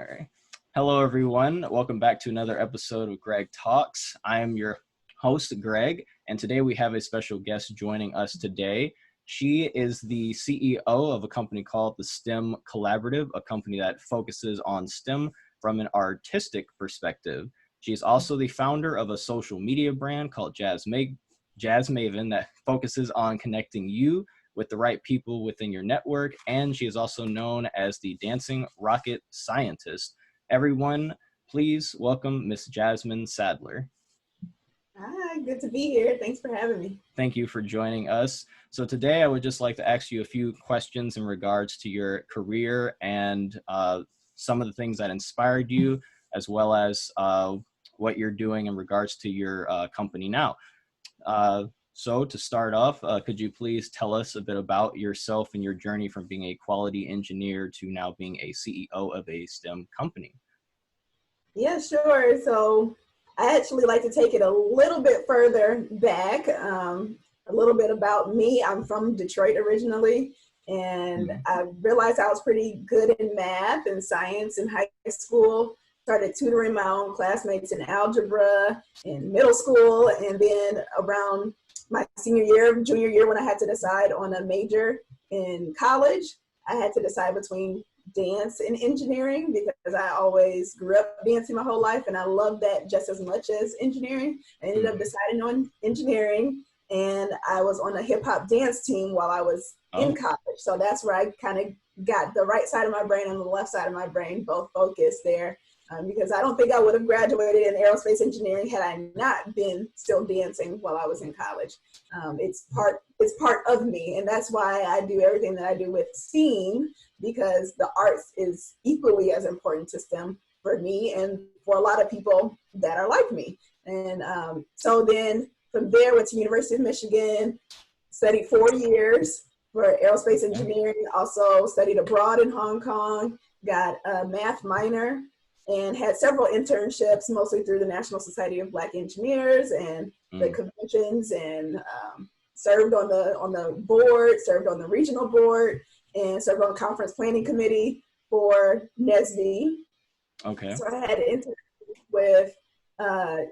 All right. Hello, everyone. Welcome back to another episode of Greg Talks. I am your host, Greg, and today we have a special guest joining us today. She is the CEO of a company called the STEM Collaborative, a company that focuses on STEM from an artistic perspective. She's also the founder of a social media brand called Jasmaven that focuses on connecting you with the right people within your network, and she is also known as the Dancing Rocket Scientist. Everyone, please welcome Miss Jasmine Sadler. Hi, good to be here. Thanks for having me. Thank you for joining us. So today I would just like to ask you a few questions in regards to your career and some of the things that inspired you, as well as what you're doing in regards to your company now. So to start off, could you please tell us a bit about yourself and your journey from being a quality engineer to now being a CEO of a STEM company? Yeah, sure. So I actually like to take it a little bit further back, a little bit about me. I'm from Detroit originally, and I realized I was pretty good in math and science in high school. Started tutoring my own classmates in algebra in middle school, and then around my junior year, when I had to decide on a major in college, I had to decide between dance and engineering because I always grew up dancing my whole life and I loved that just as much as engineering. I ended up deciding on engineering, and I was on a hip hop dance team while I was in college. So that's where I kind of got the right side of my brain and the left side of my brain both focused there. Because I don't think I would have graduated in aerospace engineering had I not been still dancing while I was in college. It's part of me, and that's why I do everything that I do with STEAM, because the arts is equally as important to STEM for me and for a lot of people that are like me. And so then from there, went to University of Michigan, studied 4 years for aerospace engineering, also studied abroad in Hong Kong, got a math minor, and had several internships, mostly through the National Society of Black Engineers and the conventions, and served on the board, served on the regional board, and served on the conference planning committee for NESD. Okay. So I had an internship with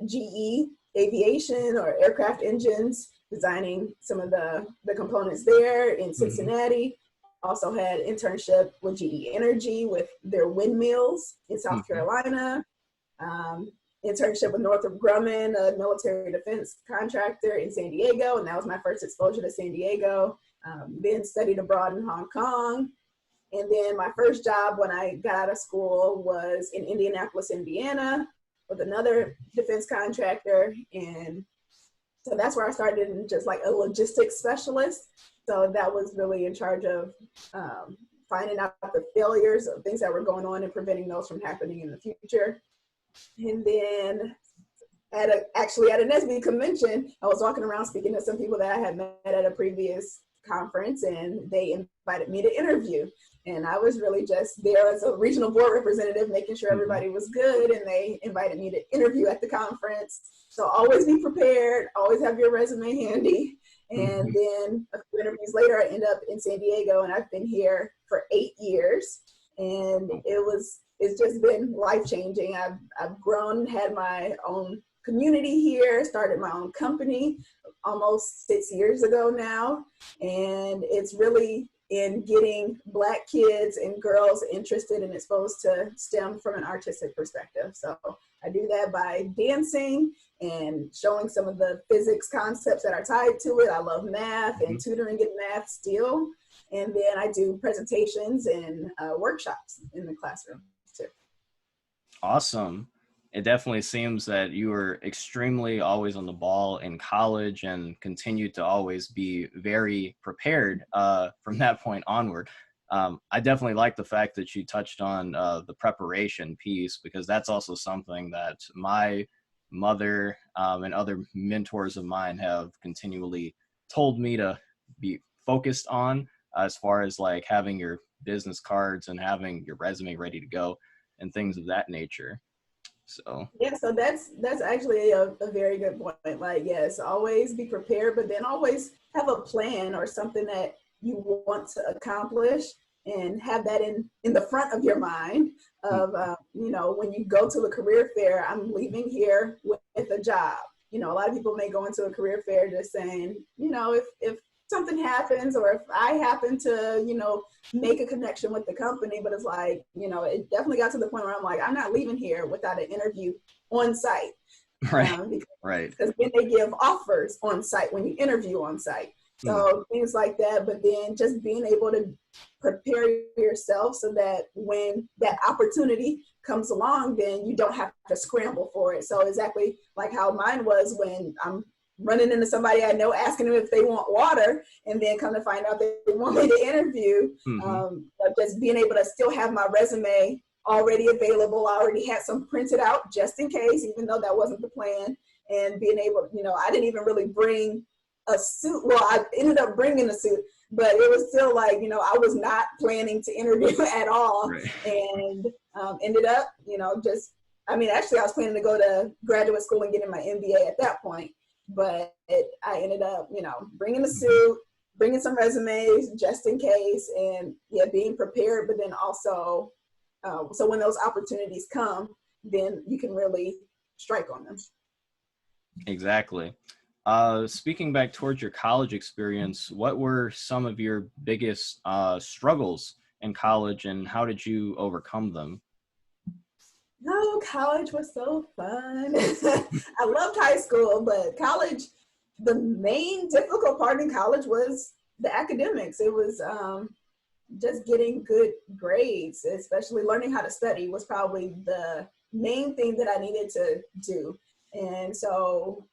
GE Aviation or aircraft engines, designing some of the components there in Cincinnati. Also had internship with GE Energy with their windmills in South Carolina. Internship with Northrop Grumman, a military defense contractor in San Diego, and that was my first exposure to San Diego. Then studied abroad in Hong Kong. And then my first job when I got out of school was in Indianapolis, Indiana, with another defense contractor. And so that's where I started in just like a logistics specialist. So that was really in charge of finding out the failures of things that were going on and preventing those from happening in the future. And then actually at a NESB convention, I was walking around speaking to some people that I had met at a previous conference, and they invited me to interview. And I was really just there as a regional board representative, making sure everybody was good, and they invited me to interview at the conference. So always be prepared, always have your resume handy. And then a few interviews later, I ended up in San Diego, and I've been here for 8 years. And it's just been life-changing. I've grown, had my own community here, started my own company almost 6 years ago now. And it's really in getting Black kids and girls interested and exposed to STEM from an artistic perspective. So I do that by dancing and showing some of the physics concepts that are tied to it. I love math and tutoring in math still. And then I do presentations and workshops in the classroom too. Awesome. It definitely seems that you were extremely always on the ball in college and continued to always be very prepared from that point onward. I definitely like the fact that you touched on the preparation piece, because that's also something that my mother and other mentors of mine have continually told me to be focused on, as far as like having your business cards and having your resume ready to go and things of that nature. So yeah, so that's actually a very good point. Like, yes, always be prepared, but then always have a plan or something that you want to accomplish. and have that in the front of your mind of, you know, when you go to a career fair, I'm leaving here with a job. You know, a lot of people may go into a career fair just saying, you know, if something happens or if I happen to, you know, make a connection with the company, but it's like, you know, it definitely got to the point where I'm like, I'm not leaving here without an interview on site. Right. Because then they give offers on site when you interview on site. So things like that, but then just being able to prepare yourself so that when that opportunity comes along, then you don't have to scramble for it. So exactly like how mine was when I'm running into somebody I know, asking them if they want water, and then come to find out they want me to interview. But just being able to still have my resume already available. I already had some printed out just in case, even though that wasn't the plan. And being able, you know, I didn't even really bring a suit. Well, I ended up bringing a suit, but it was still like, you know, I was not planning to interview at all. Right. And ended up, you know, just, I mean, actually I was planning to go to graduate school and getting my MBA at that point, but I ended up, you know, bringing a suit, bringing some resumes just in case, and yeah, being prepared, but then also, so when those opportunities come, then you can really strike on them. Exactly. Speaking back towards your college experience, what were some of your biggest struggles in college, and how did you overcome them? No, college was so fun. I loved high school, but college, the main difficult part in college was the academics. It was just getting good grades, especially learning how to study was probably the main thing that I needed to do. And so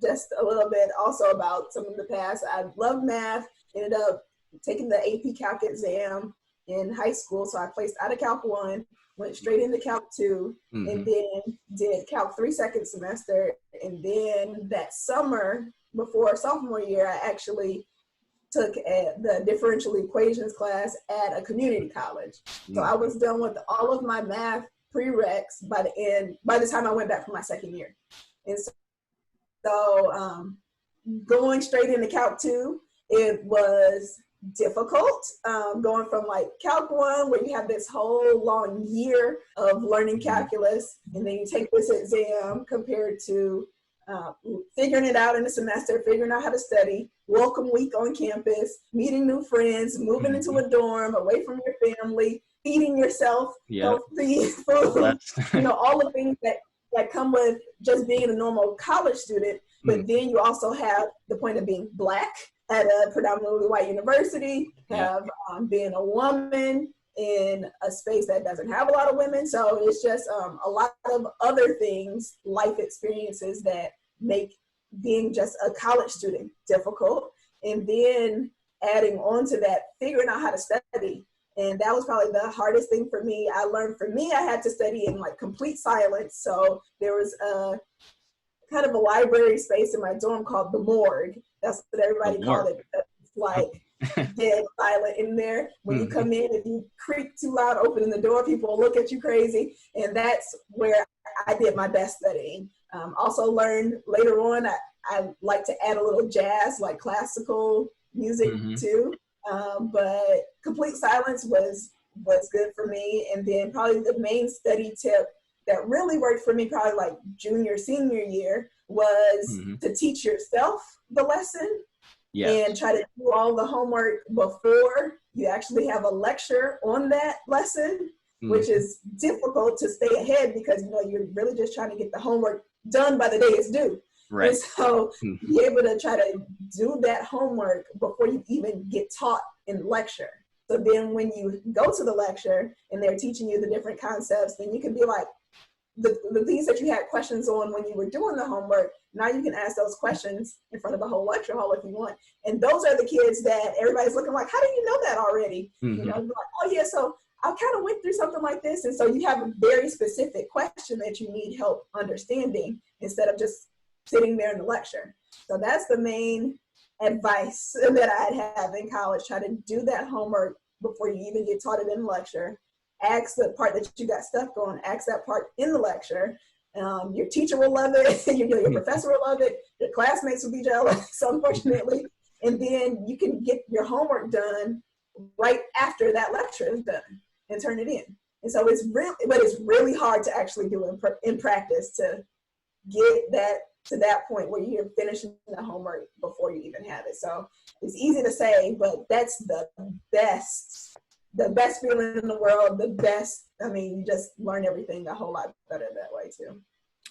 just a little bit also about some of the past. I loved math, ended up taking the AP Calc exam in high school. So I placed out of Calc 1, went straight into Calc 2, and then did Calc 3 second semester. And then that summer before sophomore year, I actually took the differential equations class at a community college. So I was done with all of my math prereqs by the time I went back for my second year. And so going straight into Calc 2, it was difficult. Going from like Calc 1, where you have this whole long year of learning calculus, and then you take this exam, compared to figuring it out in a semester, figuring out how to study, welcome week on campus, meeting new friends, moving into a dorm, away from your family, feeding yourself healthy food, you know, all the things that come with just being a normal college student. But then you also have the point of being Black at a predominantly white university, have being a woman in a space that doesn't have a lot of women. So it's just a lot of other things, life experiences that make being just a college student difficult. And then adding on to that, figuring out how to study. And that was probably the hardest thing for me. I learned for me, I had to study in like complete silence. So there was a kind of a library space in my dorm called the morgue. That's what everybody called it. It's like dead silent in there. When you come in, if you creak too loud opening the door, people will look at you crazy. And that's where I did my best studying. Also learned later on, I like to add a little jazz, like classical music too. But complete silence was good for me. And then probably the main study tip that really worked for me, probably like junior, senior year, was to teach yourself the lesson and try to do all the homework before you actually have a lecture on that lesson, which is difficult to stay ahead because, you know, you're really just trying to get the homework done by the day it's due. Right. And so be able to try to do that homework before you even get taught in lecture. So then when you go to the lecture and they're teaching you the different concepts, then you can be like, the things that you had questions on when you were doing the homework, now you can ask those questions in front of the whole lecture hall if you want. And those are the kids that everybody's looking like, how do you know that already? You know, like, oh yeah, so I kind of went through something like this. And so you have a very specific question that you need help understanding instead of just sitting there in the lecture. So that's the main advice that I'd have in college. Try to do that homework before you even get taught it in lecture. Ask the part that you got stuck on, ask that part in the lecture. Your teacher will love it, your professor will love it, your classmates will be jealous, unfortunately. And then you can get your homework done right after that lecture is done and turn it in. And so it's really hard to actually do in practice to get that to that point where you're finishing the homework before you even have it. So it's easy to say, but that's the best feeling in the world, you just learn everything a whole lot better that way too.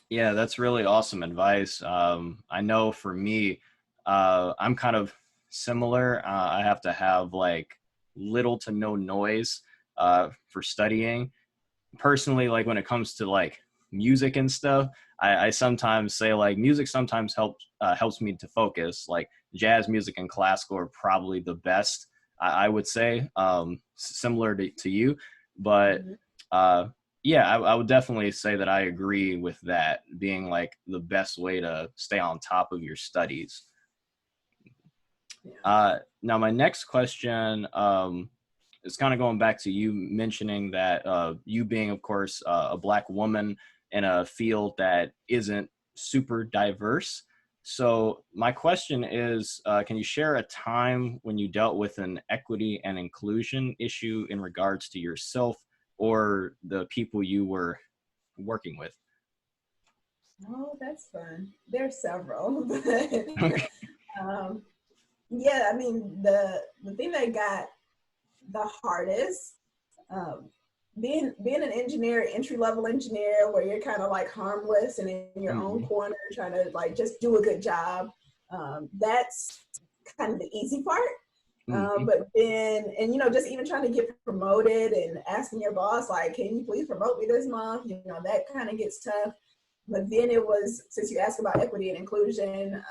Yeah, that's really awesome advice. I know for me, I'm kind of similar. I have to have like little to no noise for studying. Personally, like when it comes to like music and stuff, I sometimes say like music sometimes helps me to focus. Like jazz music and classical are probably the best, I would say, similar to you. But yeah, I would definitely say that I agree with that being like the best way to stay on top of your studies. Yeah. Now, my next question is kind of going back to you mentioning that you being, of course, a Black woman in a field that isn't super diverse. So my question is, can you share a time when you dealt with an equity and inclusion issue in regards to yourself or the people you were working with? Oh, that's fun. There's several. Okay. Yeah, I mean, the thing that got the hardest, being an engineer, entry level engineer, where you're kind of like harmless and in your own corner, trying to like just do a good job. That's kind of the easy part. But then, and just even trying to get promoted and asking your boss, like, can you please promote me this month? That kind of gets tough. But then it was, since you asked about equity and inclusion,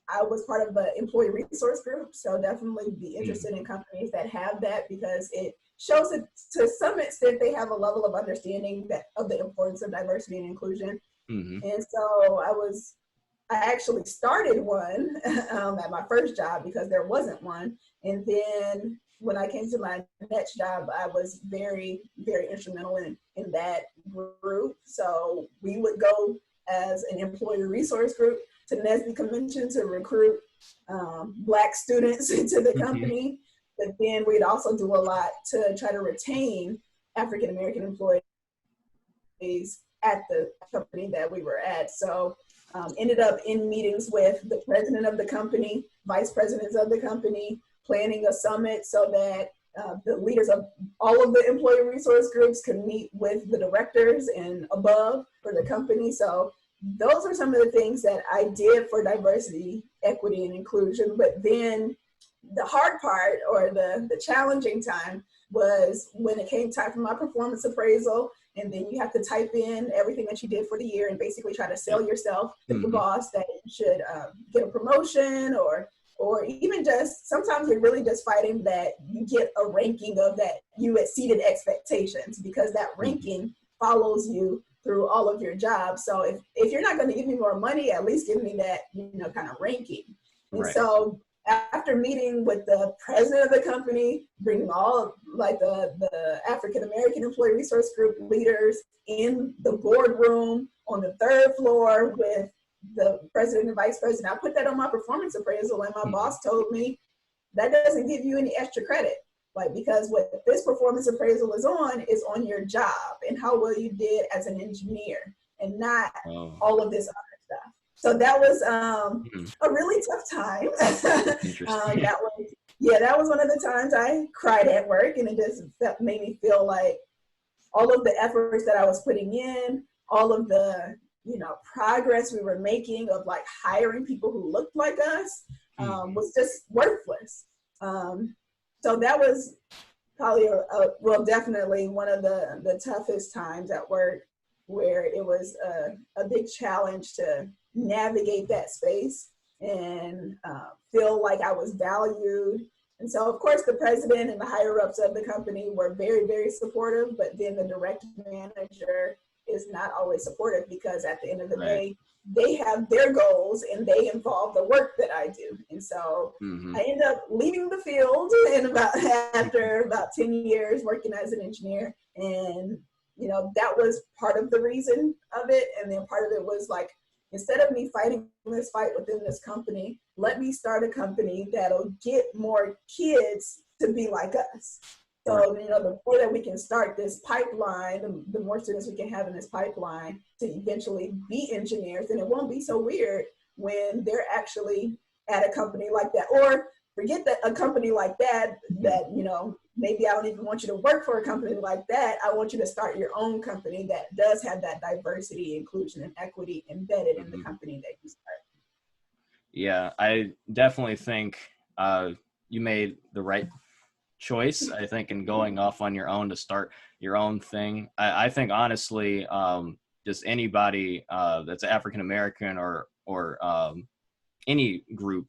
I was part of the employee resource group, so definitely be interested in companies that have that, because it shows that to some extent they have a level of understanding of the importance of diversity and inclusion. And so I actually started one at my first job because there wasn't one. And then when I came to my next job, I was very, very instrumental in that group. So we would go as an employee resource group to NSBE convention to recruit Black students into the company. But then we'd also do a lot to try to retain African-American employees at the company that we were at. So ended up in meetings with the president of the company, vice presidents of the company, planning a summit so that the leaders of all of the employee resource groups could meet with the directors and above for the company. So those are some of the things that I did for diversity, equity, and inclusion. But then the hard part, or the challenging time, was when it came time for my performance appraisal. And then you have to type in everything that you did for the year and basically try to sell yourself to the boss that you should get a promotion, or even just, sometimes we're really just fighting that you get a ranking of that you exceeded expectations, because that ranking follows you through all of your jobs. So if you're not going to give me more money, at least give me that, kind of ranking. And so after meeting with the president of the company, bringing all like the African-American employee resource group leaders in the boardroom on the third floor with the president and vice president, I put that on my performance appraisal, and my boss told me that doesn't give you any extra credit. Like, because what this performance appraisal is on your job and how well you did as an engineer, and not all of this other stuff. So that was a really tough time. That was one of the times I cried at work, and it just made me feel like all of the efforts that I was putting in, all of the progress we were making of like hiring people who looked like us was just worthless. So that was probably definitely one of the toughest times at work, where it was a big challenge to navigate that space and feel like I was valued. And so, of course, the president and the higher ups of the company were very, very supportive, but then the direct manager is not always supportive, because at the end of the day, they have their goals and they involve the work that I do. And so I end up leaving the field after about 10 years working as an engineer. And, that was part of the reason of it. And then part of it was like, instead of me fighting this fight within this company, let me start a company that'll get more kids to be like us. So, you know, the more that we can start this pipeline, the more students we can have in this pipeline to eventually be engineers, and it won't be so weird when they're actually at a company like that. Or forget that a company like that, you know, maybe I don't even want you to work for a company like that. I want you to start your own company that does have that diversity, inclusion, and equity embedded in the company that you start. Yeah, I definitely think you made the right choice, I think, in going off on your own to start your own thing. I think honestly, just anybody that's African American or any group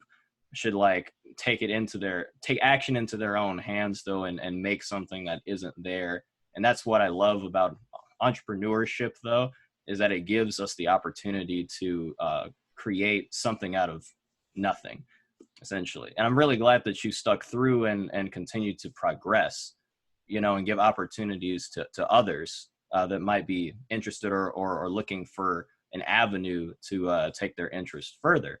should like take action into their own hands though, and make something that isn't there. And that's what I love about entrepreneurship though, is that it gives us the opportunity to create something out of nothing, essentially. And I'm really glad that you stuck through and continue to progress, you know, and give opportunities to others that might be interested or looking for an avenue to take their interest further.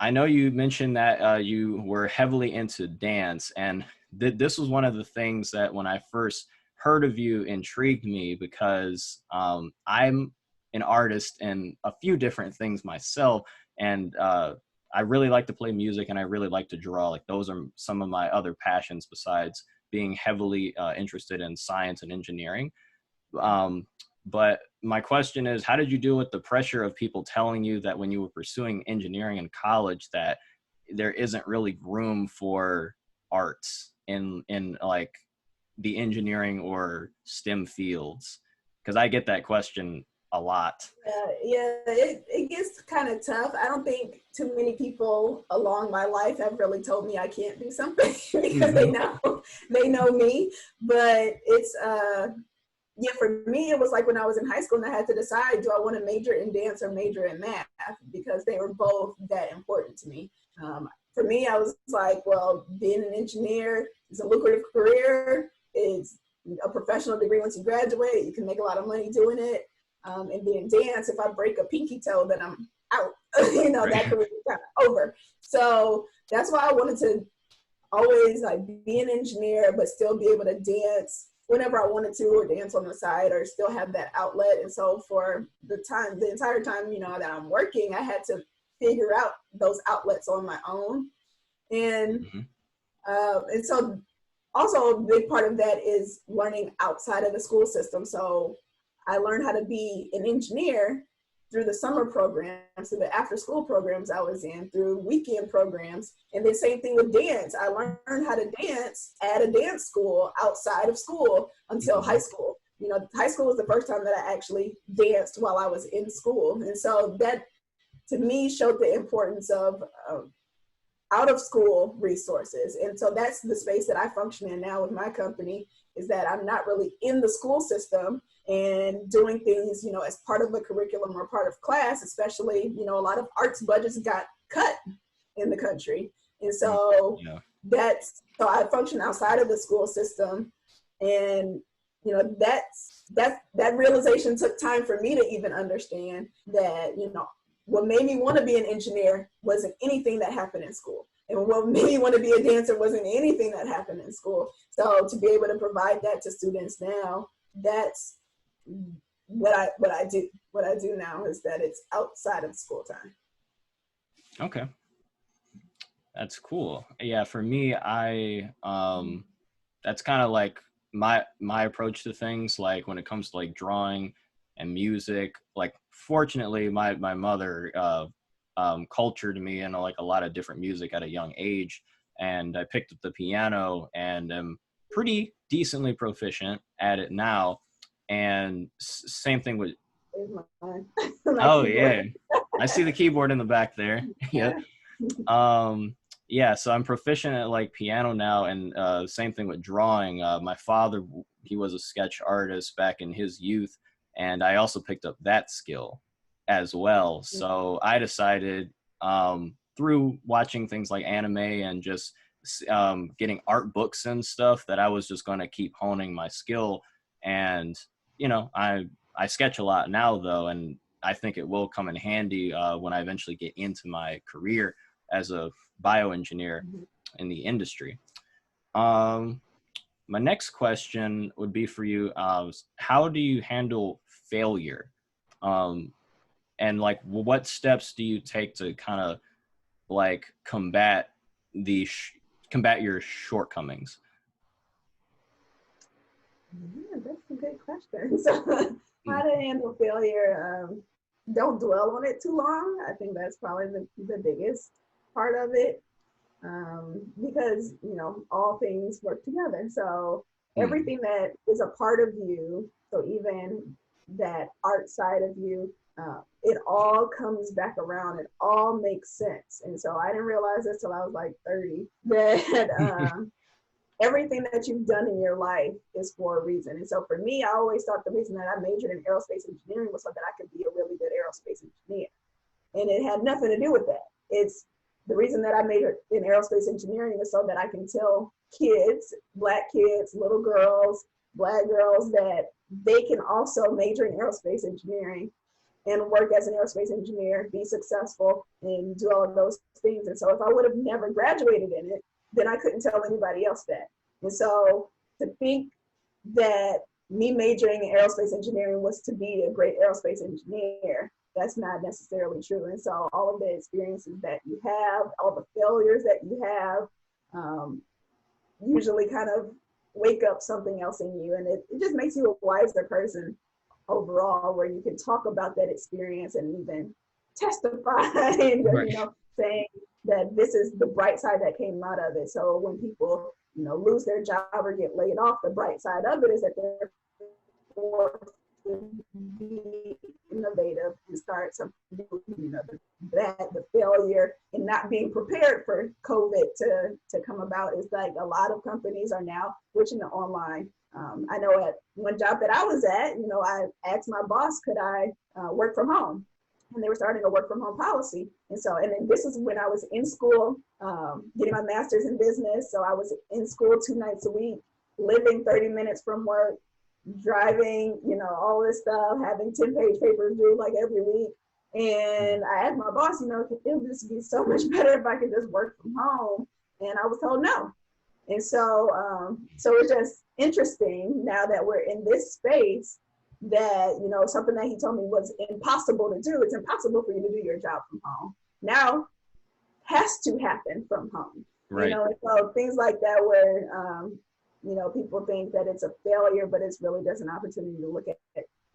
I know you mentioned that you were heavily into dance, and this was one of the things that when I first heard of you intrigued me, because I'm an artist in a few different things myself, and I really like to play music and I really like to draw. Like those are some of my other passions besides being heavily interested in science and engineering. But my question is, how did you deal with the pressure of people telling you that when you were pursuing engineering in college that there isn't really room for arts in like the engineering or STEM fields? Because I get that question a lot. It gets kind of tough. I don't think too many people along my life have really told me I can't do something because they know me. But it's yeah, for me, it was like when I was in high school and I had to decide, do I want to major in dance or major in math? Because they were both that important to me. For me, I was like, well, being an engineer is a lucrative career. It's a professional degree once you graduate. You can make a lot of money doing it. And then dance, if I break a pinky toe, then I'm out. You know, that career is kind of over. So that's why I wanted to always like be an engineer, but still be able to dance whenever I wanted to, or dance on the side, or still have that outlet. And so for the entire time, you know, that I'm working, I had to figure out those outlets on my own. And and so also a big part of that is learning outside of the school system. So I learned how to be an engineer through the summer programs, through the after school programs I was in, through weekend programs. And the same thing with dance. I learned how to dance at a dance school outside of school until high school. You know, high school was the first time that I actually danced while I was in school. And so that to me showed the importance of out of school resources. And so that's the space that I function in now with my company, is that I'm not really in the school system and doing things, you know, as part of a curriculum or part of class, especially, you know, a lot of arts budgets got cut in the country. And so so I function outside of the school system. And, you know, that realization took time for me to even understand that, you know, what made me want to be an engineer wasn't anything that happened in school. And what made me want to be a dancer wasn't anything that happened in school. So to be able to provide that to students now, that's what I do. What I do now is that it's outside of school time. Okay. That's cool. Yeah, for me, I that's kind of like my approach to things. Like when it comes to like drawing and music, like fortunately my mother cultured me in like a lot of different music at a young age, and I picked up the piano and am pretty decently proficient at it now. And same thing with oh yeah, I see the keyboard in the back there. Yeah. Yeah, so I'm proficient at like piano now, and same thing with drawing. My father, he was a sketch artist back in his youth, and I also picked up that skill as well. So I decided through watching things like anime and just getting art books and stuff that I was just going to keep honing my skill. And, you know, I sketch a lot now though, and I think it will come in handy when I eventually get into my career as a bioengineer in the industry. My next question would be for you. How do you handle failure? And like, what steps do you take to kind of like combat your shortcomings? Yeah, that's a good question. So how to handle failure? Don't dwell on it too long. I think that's probably the biggest part of it. Because all things work together. So everything that is a part of you, so even that art side of you, it all comes back around. It all makes sense. And so I didn't realize this till I was like 30, that everything that you've done in your life is for a reason. And so for me, I always thought the reason that I majored in aerospace engineering was so that I could be a really good aerospace engineer. And it had nothing to do with that. It's the reason that I majored in aerospace engineering is so that I can tell kids, Black kids, little girls, Black girls, that they can also major in aerospace engineering and work as an aerospace engineer, be successful, and do all of those things. And so if I would have never graduated in it, then I couldn't tell anybody else that. And so to think that me majoring in aerospace engineering was to be a great aerospace engineer, that's not necessarily true. And so all of the experiences that you have, all the failures that you have, usually kind of wake up something else in you. And it just makes you a wiser person overall, where you can talk about that experience and even testify and, saying that this is the bright side that came out of it. So when people, lose their job or get laid off, the bright side of it is that they're forced to be innovative and start something new. The failure and not being prepared for COVID to come about is like a lot of companies are now switching to online. I know at one job that I was at, I asked my boss, could I work from home? And they were starting a work from home policy. And then this is when I was in school, getting my master's in business. So I was in school 2 nights a week, living 30 minutes from work, driving, all this stuff, having 10-page papers due like every week. And I asked my boss, it would just be so much better if I could just work from home. And I was told no. And so it's just interesting now that we're in this space that, something that he told me was impossible to do. It's impossible for you to do your job from home. Now has to happen from home. Right. So things like that where, people think that it's a failure, but it's really just an opportunity to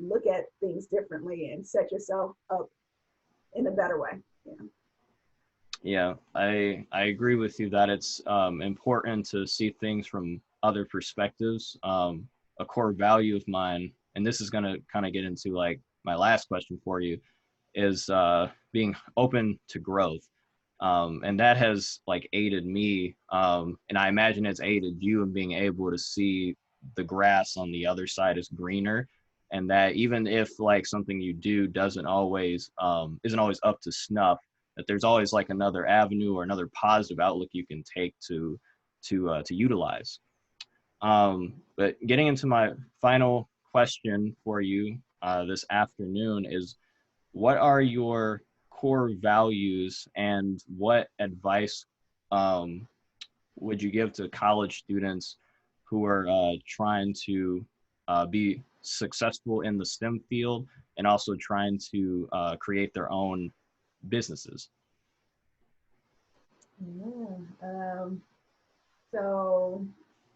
look at things differently and set yourself up in a better way. Yeah, I agree with you that it's important to see things from other perspectives. A core value of mine, and this is going to kind of get into like my last question for you, is being open to growth. And that has like aided me, and I imagine it's aided you in being able to see the grass on the other side is greener, and that even if like something you do isn't always up to snuff, that there's always like another avenue or another positive outlook you can take to utilize. But getting into my final question for you this afternoon is, what are your core values and what advice would you give to college students who are trying to be successful in the STEM field and also trying to create their own businesses? So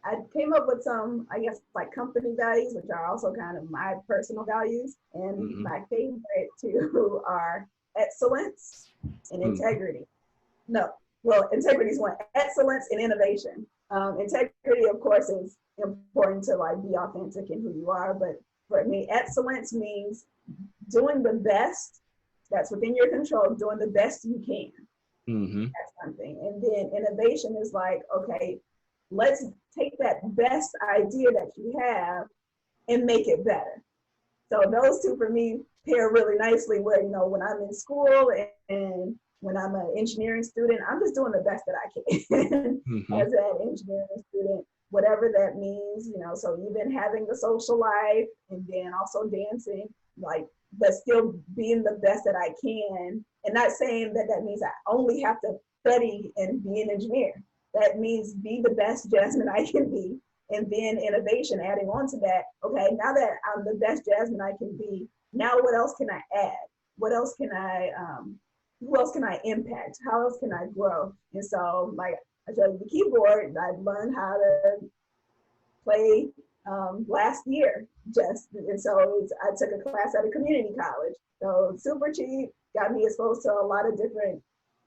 I came up with some, I guess, like company values, which are also kind of my personal values. And my favorite two are excellence and integrity. No, well, integrity is one. Excellence and innovation. Integrity, of course, is important to like be authentic in who you are. But for me, excellence means doing the best that's within your control, doing the best you can. That's something. And then innovation is like, okay, let's take that best idea that you have and make it better. So those two for me pair really nicely where, when I'm in school and when I'm an engineering student, I'm just doing the best that I can as an engineering student, whatever that means, so even having the social life and then also dancing, but still being the best that I can. And not saying that means I only have to study and be an engineer. That means be the best Jasmine I can be. And then innovation, adding on to that. Okay, now that I'm the best Jasmine I can be, now what else can I add? What else can I, who else can I impact? How else can I grow? And so, like I showed you the keyboard, I learned how to play last year and so I took a class at a community college. So super cheap, got me exposed to a lot of different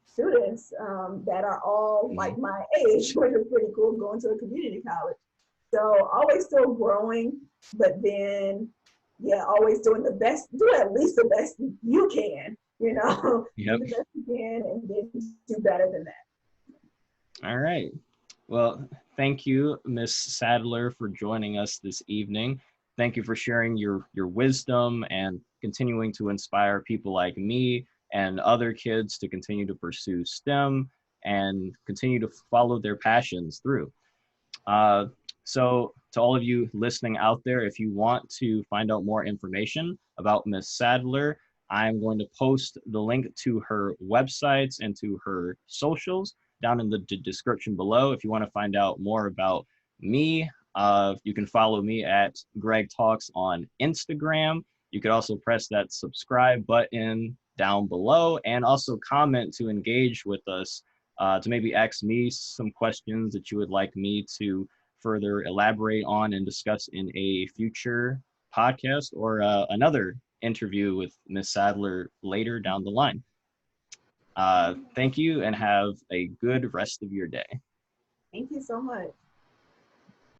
students that are all like my age, which is pretty cool going to a community college. So always still growing, but then yeah, always doing the best, do at least the best you can, you know, Yep. do the best you can and then do better than that. All right. Well, thank you, Miss Sadler, for joining us this evening. Thank you for sharing your wisdom and continuing to inspire people like me and other kids to continue to pursue STEM and continue to follow their passions through. So to all of you listening out there, if you want to find out more information about Miss Sadler, I'm going to post the link to her websites and to her socials down in the description below. If you want to find out more about me, you can follow me at Greg Talks on Instagram. You could also press that subscribe button down below and also comment to engage with us, to maybe ask me some questions that you would like me to further elaborate on and discuss in a future podcast or another interview with Miss Sadler later down the line. Thank you and have a good rest of your day. Thank you so much.